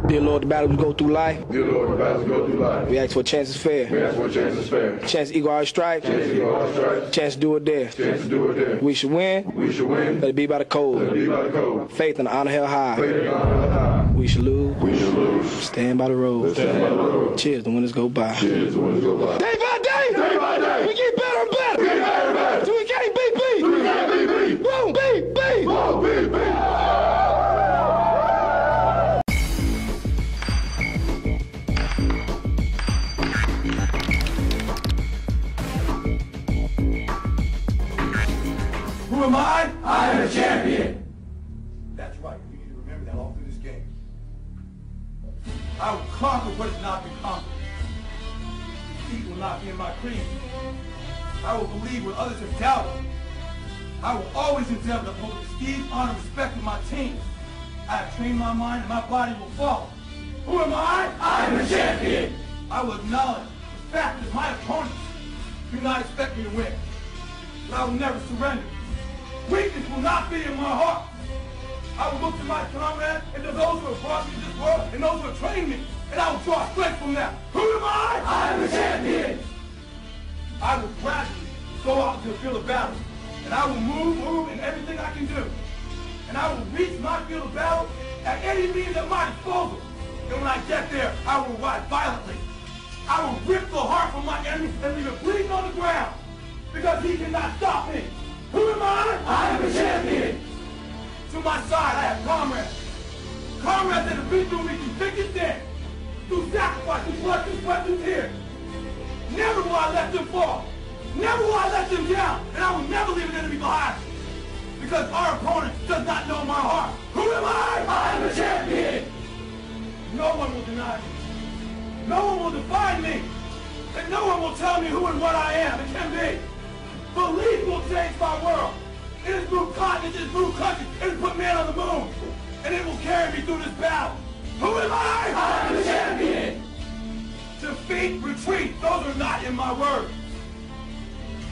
Dear Lord, the battles we go through life. Dear Lord, the battles we go through life. We ask for a chance is fair. We ask for a chance is fair. Chance to equal our stripes. Chance to equal our stripes. Chance to do it there. Chance to do it there. We should win. We should win. Let it be by the code. Let it be by the code. Faith and honor held high. Faith and honor held high. We should lose. We should lose. Stand by the road. Stand by the road. Cheers, the winners go by. Cheers, the winners go by. Day by day. Day by day. We get better and better. We get better and better. Till we can't beat beat. Till we can't beat beat. Boom, beat, beat. Boom, beat, beat. Who am I? I am the champion. That's right. You need to remember that all through this game. I will conquer what has not been conquered. Defeat will not be in my creed. I will believe what others have doubted. I will always endeavor to uphold prestige, honor, respect of my team. I have trained my mind and my body will follow. Who am I? I am the champion. I will acknowledge the fact that my opponents do not expect me to win. But I will never surrender. Weakness will not be in my heart. I will look to my comrades and to those who have brought me to this world and those who have trained me, and I will draw strength from them. Who am I? I am the champion. I will gradually go out into the field of battle, and I will move in everything I can do. And I will reach my field of battle at any means at my disposal. And when I get there, I will ride violently. I will rip the heart from my enemy and leave it bleeding on the ground, because he cannot stop me. Who am I? I am the champion. To my side, I have comrades. Comrades that have been through me through thick and thin, through sacrifice, through blood, through sweat, through tears. Never will I let them fall. Never will I let them down. And I will never leave an enemy behind. Because our opponent does not know my heart. Who am I? I am the champion. No one will deny me. No one will define me. And no one will tell me who and what I am and can be. Belief will change my world. It has moved continents, it has moved countries, it has put man on the moon. And it will carry me through this battle. Who am I? I am the champion. Defeat, retreat, those are not in my words.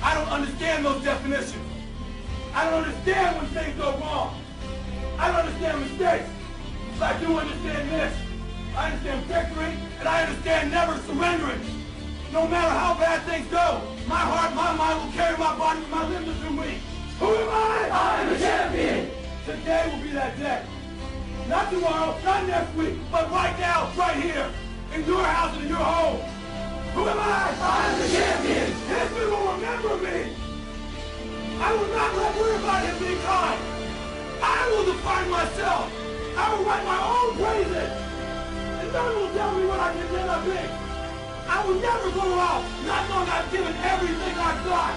I don't understand those definitions. I don't understand when things go wrong. I don't understand mistakes. But I do understand this. I understand victory, and I understand never surrendering. No matter how bad things go, my heart, my mind will carry my body and my limbs through me. Who am I? I am the champion. Today will be that day. Not tomorrow, not next week, but right now, right here, in your house and in your home. Who am I? I am the champion. History will remember me. I will not let everybody have been kind. I will define myself. I will write my own praises. And none will tell me what I can never be. I will never go out not knowing I've given everything I've got.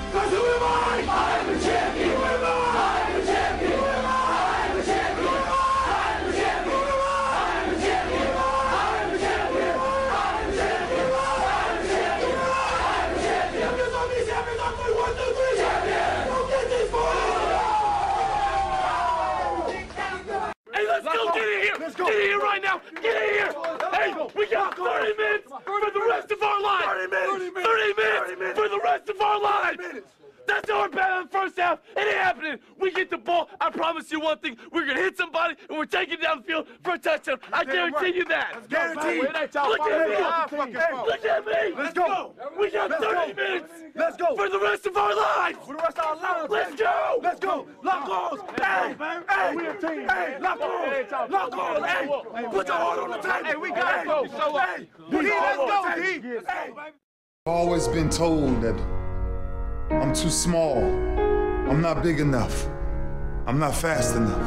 Because who am I? I am the champion. Who am I? I am the champion. Who am I? I am the champion. Who am I? I am the champion. Who am I? I am the champion. I am the champion. I am the champion. I am the champion. I am the champion. Champions on me, champions on me. 1, 2, 3, champion. Don't get this boys. Hey, let's go! Get in here! Let's go! Get in here right now! Get in here! Hey, we got 30 minutes for the rest of our lives! 30 minutes for the rest of our lives! That's our battle in the first half. It ain't happening. We get the ball. I promise you one thing. We're going to hit somebody, and we're taking down the field for a touchdown. I guarantee you that. Guaranteed. Look at me. Look at me. Let's go. We got 30 minutes. Let's go. For the rest of our lives. For the rest of our lives. Let's go. Let's go. Lock arms. Hey. We a team. Hey. Lock arms. Lock arms. Hey. Put your heart on the table. Hey, we got to go. So, hey. Let's go, D. Hey. I've always been told that I'm too small, I'm not big enough, I'm not fast enough,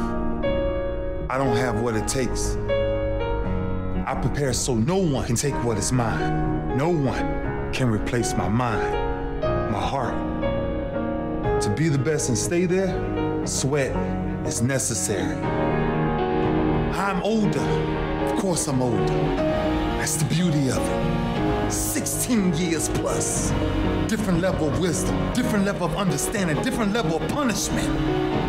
I don't have what it takes. I prepare so no one can take what is mine. No one can replace my mind, my heart. To be the best and stay there, sweat is necessary. I'm older, of course I'm older. That's the beauty of it. 16 years plus. Different level of wisdom, different level of understanding, different level of punishment.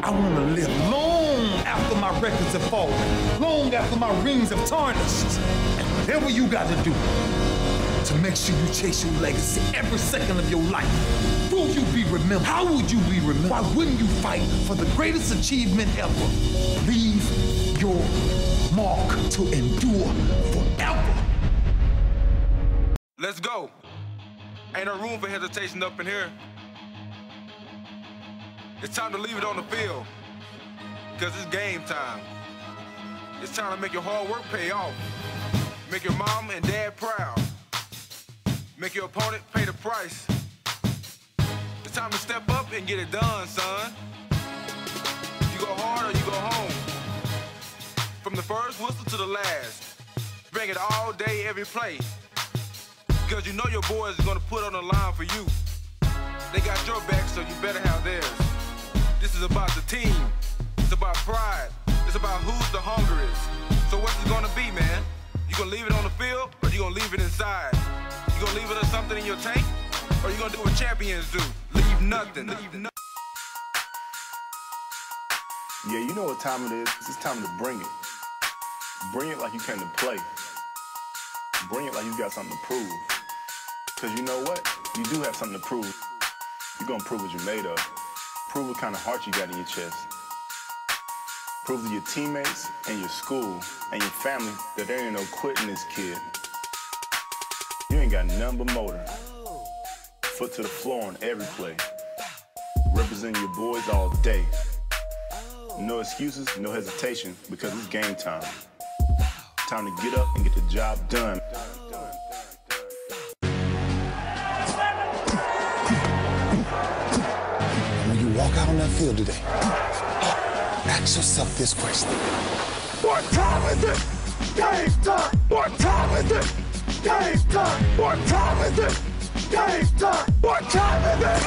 I want to live long after my records have fallen, long after my rings have tarnished. And whatever you got to do to make sure you chase your legacy every second of your life. Will you be remembered? How would you be remembered? Why wouldn't you fight for the greatest achievement ever? Leave your mark to endure forever. Let's go. Ain't no room for hesitation up in here. It's time to leave it on the field, because it's game time. It's time to make your hard work pay off. Make your mom and dad proud. Make your opponent pay the price. It's time to step up and get it done, son. You go hard or you go home. From the first whistle to the last. Bring it all day, every play. Because you know your boys are going to put on the line for you. They got your back, so you better have theirs. This is about the team. It's about pride. It's about who's the hungriest. So what's it going to be, man? You going to leave it on the field, or you going to leave it inside? You going to leave it as something in your tank, or you going to do what champions do? Leave nothing. Leave nothing. Yeah, you know what time it is. It's time to bring it. Bring it like you came to play. Bring it like you got something to prove. Because you know what? You do have something to prove. You're going to prove what you're made of. Prove what kind of heart you got in your chest. Prove to your teammates and your school and your family that there ain't no quitting this kid. You ain't got nothing but motor. Foot to the floor on every play. Representing your boys all day. No excuses, no hesitation, because it's game time. Time to get up and get the job done. When you walk out on that field today, ask yourself this question. What time is it? Game time! What time is it? Game time! What time is it? Game time! What time is it?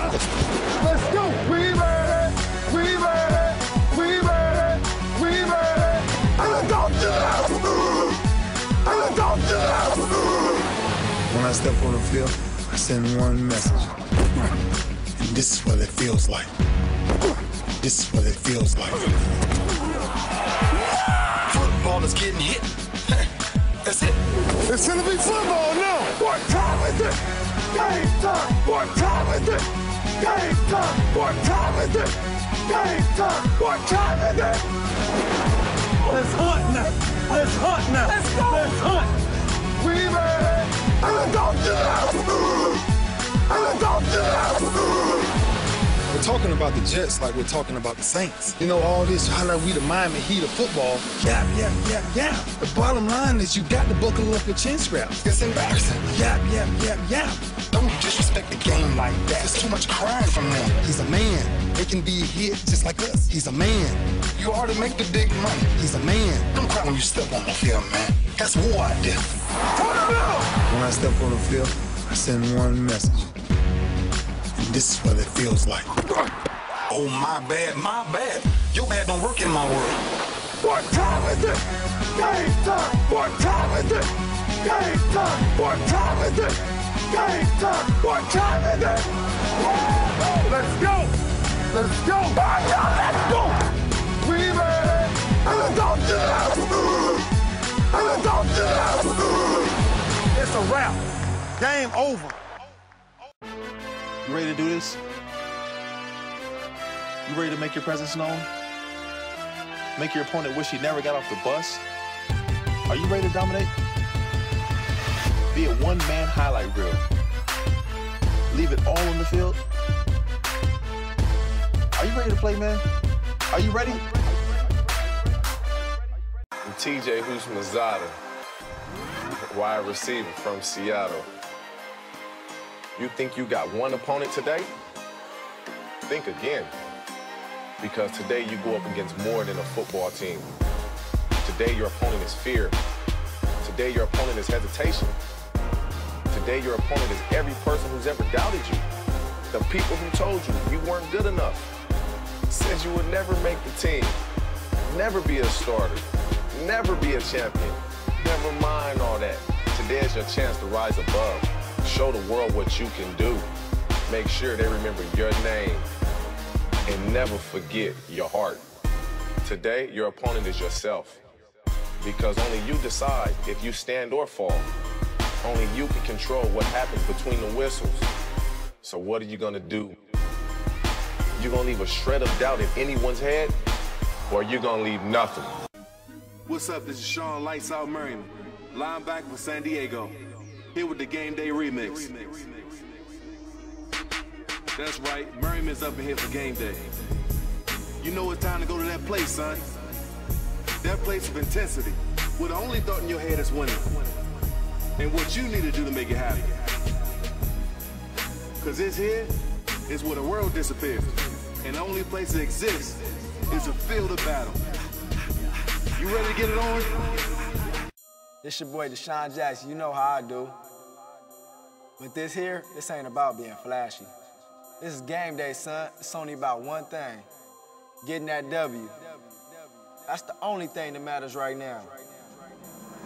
Let's go! We made it! We made it! We made it! We made it! And I don't do that! And I don't do that! When I step on the field, I send one message. And this is what it feels like. This is what it feels like. Football is getting hit. That's it. It's gonna be football now! What time is it? Game time! What time is it? Game time! What time is it? Game time! What time is it? Let's hunt now! Let's hunt now! Let's go! Let's hunt! We made it! And I don't do that! And I don't do that! We're talking about the Jets like we're talking about the Saints. You know, all this, how like we the Miami Heat of football. Yeah. The bottom line is you got to buckle up your chin straps. It's embarrassing. Yeah. Don't disrespect the game like that. There's too much crying from them. He's a man. They can be hit just like us. He's a man. You already make the big money. He's a man. Don't cry when you step on the field, man. That's war out there. When I step on the field, I send one message. This is what it feels like. Oh, my bad. Your bad don't work in my world. What time is it? Game time! What time is it? Game time! What time is it? Game time! What time is it? Let's go! Let's go! Let's go! We made it! And I don't do that! And I don't do that! It's a wrap. Game over. You ready to do this? You ready to make your presence known? Make your opponent wish he never got off the bus? Are you ready to dominate? Be a one-man highlight reel. Leave it all on the field. Are you ready to play, man? Are you ready? I'm TJ Houshmandzadeh, wide receiver from Seattle. You think you got one opponent today? Think again. Because today you go up against more than a football team. Today your opponent is fear. Today your opponent is hesitation. Today your opponent is every person who's ever doubted you. The people who told you you weren't good enough. Said you would never make the team. Never be a starter. Never be a champion. Never mind all that. Today is your chance to rise above. Show the world what you can do. Make sure they remember your name. And never forget your heart. Today, your opponent is yourself. Because only you decide if you stand or fall. Only you can control what happens between the whistles. So what are you gonna do? You gonna leave a shred of doubt in anyone's head? Or you gonna leave nothing? What's up? This is Sean Lights Out Merriman, linebacker for San Diego, here with the Game Day remix. That's right, Merriman's up in here for Game Day. You know it's time to go to that place, son. That place of intensity, where the only thought in your head is winning. And what you need to do to make it happen. Cause this here is where the world disappears. And the only place that exists is a field of battle. You ready to get it on? It's your boy Deshaun Jackson, you know how I do. But this ain't about being flashy. This is game day, son. It's only about one thing, getting that W. That's the only thing that matters right now.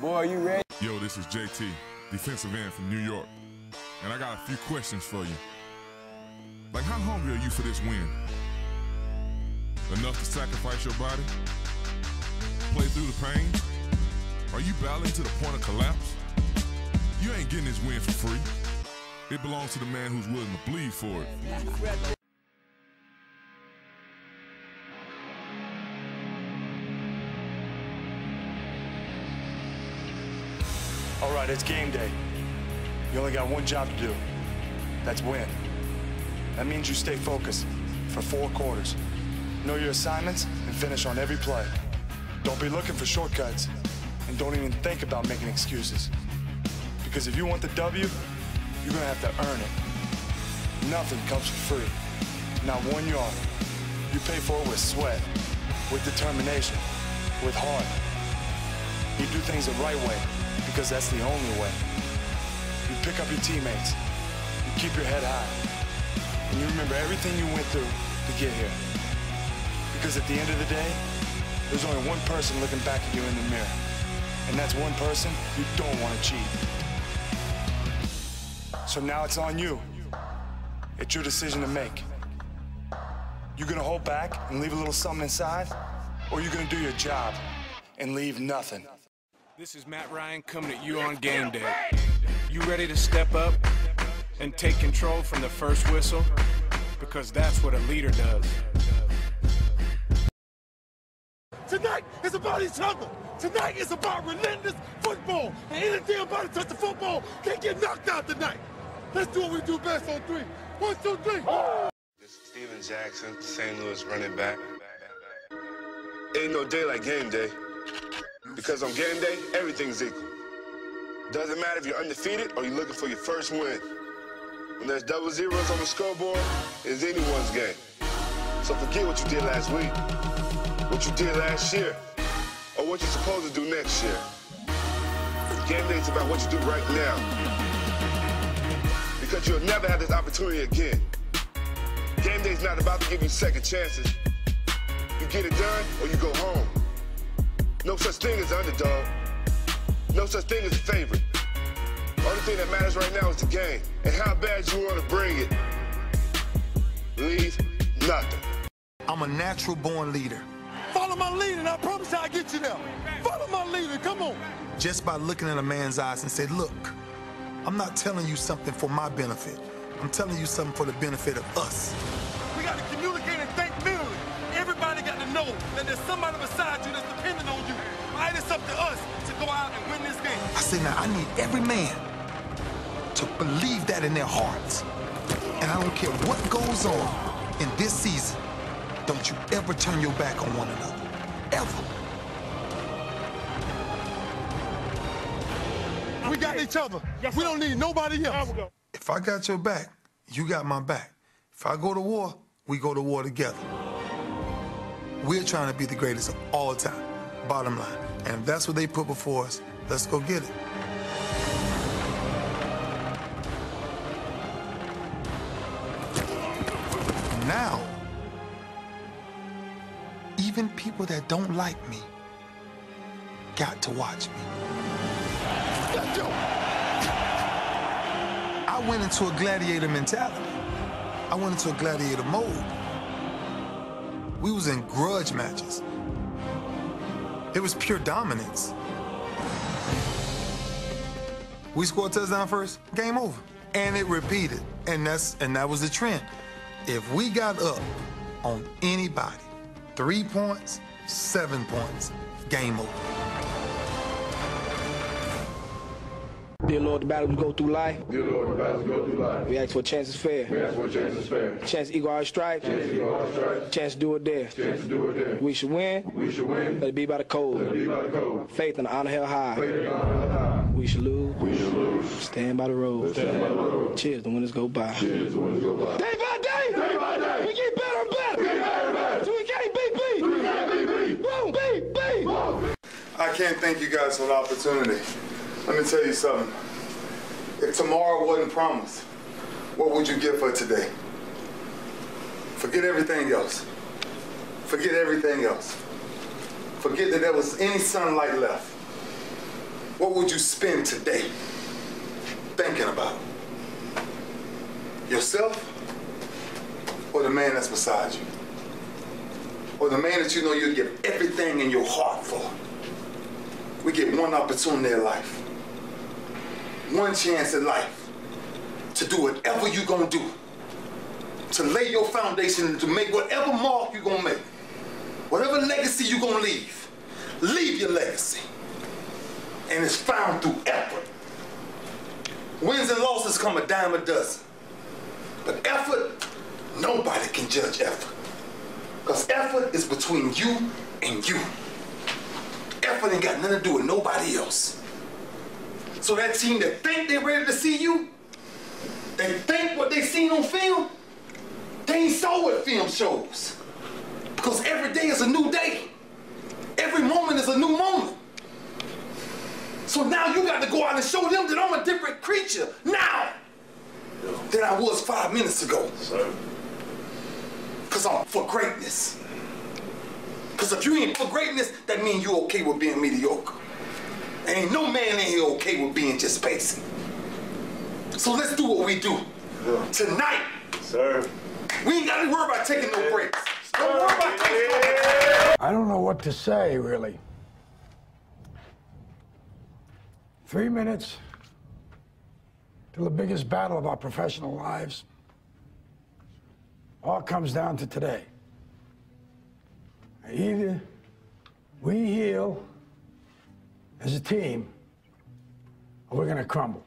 Boy, you ready? Yo, this is JT, defensive end from New York. And I got a few questions for you. Like, how hungry are you for this win? Enough to sacrifice your body? Play through the pain? Are you battling to the point of collapse? You ain't getting this win for free. It belongs to the man who's willing to bleed for it. All right, it's game day. You only got one job to do. That's win. That means you stay focused for 4 quarters. Know your assignments and finish on every play. Don't be looking for shortcuts, and don't even think about making excuses. Because if you want the W, you're gonna have to earn it. Nothing comes for free. Not 1 yard. You pay for it with sweat, with determination, with heart. You do things the right way, because that's the only way. You pick up your teammates. You keep your head high. And you remember everything you went through to get here. Because at the end of the day, there's only one person looking back at you in the mirror. And that's one person you don't want to cheat. So now it's on you. It's your decision to make. You gonna hold back and leave a little something inside? Or you gonna do your job and leave nothing? This is Matt Ryan coming at you on game day. You ready to step up and take control from the first whistle? Because that's what a leader does. Tonight is about each other. Tonight is about relentless football. And anything about to touch the football can get knocked out tonight. Let's do what we do best on 3. 1, 2, 3. This is Steven Jackson, St. Louis running back. Ain't no day like game day. Because on game day, everything's equal. Doesn't matter if you're undefeated or you're looking for your first win. When there's double zeros on the scoreboard, it's anyone's game. So forget what you did last week, what you did last year, or what you're supposed to do next year. Game day's about what you do right now. Because you'll never have this opportunity again. Game day's not about to give you second chances. You get it done or you go home. No such thing as underdog. No such thing as a favorite. Only thing that matters right now is the game and how bad you want to bring it. Leave nothing. I'm a natural-born leader. Follow my lead and I promise you I'll get you there. Follow my leader, come on. Just by looking in a man's eyes and say, look, I'm not telling you something for my benefit. I'm telling you something for the benefit of us. We got to communicate and think clearly. Everybody got to know that there's somebody beside you that's depending on you. Right, it's up to us to go out and win this game. I say now, I need every man to believe that in their hearts. And I don't care what goes on in this season, don't you ever turn your back on one another. Ever. We got each other. We don't need nobody else. If I got your back, you got my back. If I go to war, we go to war together. We're trying to be the greatest of all time, bottom line. And if that's what they put before us, let's go get it. Now, even people that don't like me got to watch me. I went into a gladiator mentality. I went into a gladiator mode. We was in grudge matches. It was pure dominance. We scored a touchdown first, game over. And it repeated. And that was the trend. If we got up on anybody, 3 points, 7 points, game over. Dear Lord, the battles we go through life. Dear Lord, the battles we go through life. We ask for a chance is fair. We ask for a chance is fair. Chance to equal our stripes. Chance to equal our stripes. Chance to do it there. Chance to do it there. We should win. We should win. Let it be by the code. Let it be by the code. Faith and honor held high. Faith and honor held high. We should lose. We should lose. Stand by the road. Stand by the road. Cheers, the winners go by. Cheers, the winners go by. Day by day. Day by day. We get better and better. We get better and better. So we can't beat beat. We can't beat beat. Boom, beat, beat. Boom. I can't thank you guys for the opportunity. Let me tell you something. If tomorrow wasn't promised, what would you give for today? Forget everything else. Forget everything else. Forget that there was any sunlight left. What would you spend today thinking about? Yourself or the man that's beside you? Or the man that you know you'd give everything in your heart for? We get one opportunity in life. One chance in life to do whatever you're gonna do, to lay your foundation and to make whatever mark you're gonna make, whatever legacy you're gonna leave your legacy. And it's found through effort. Wins and losses come a dime a dozen. But effort, nobody can judge effort. Because effort is between you and you. Effort ain't got nothing to do with nobody else. So that team that think they're ready to see you, they think what they seen on film, they ain't saw what film shows. Because every day is a new day. Every moment is a new moment. So now you got to go out and show them that I'm a different creature now than I was 5 minutes ago. Because I'm for greatness. Because if you ain't for greatness, that means you okay with being mediocre. Ain't no man in here okay with being just basic. So let's do what we do. Tonight, we ain't got to worry about taking no breaks. Don't worry about taking no breaks. I don't know what to say, really. 3 minutes to the biggest battle of our professional lives. All comes down to today. Either we heal as a team, or we're going to crumble.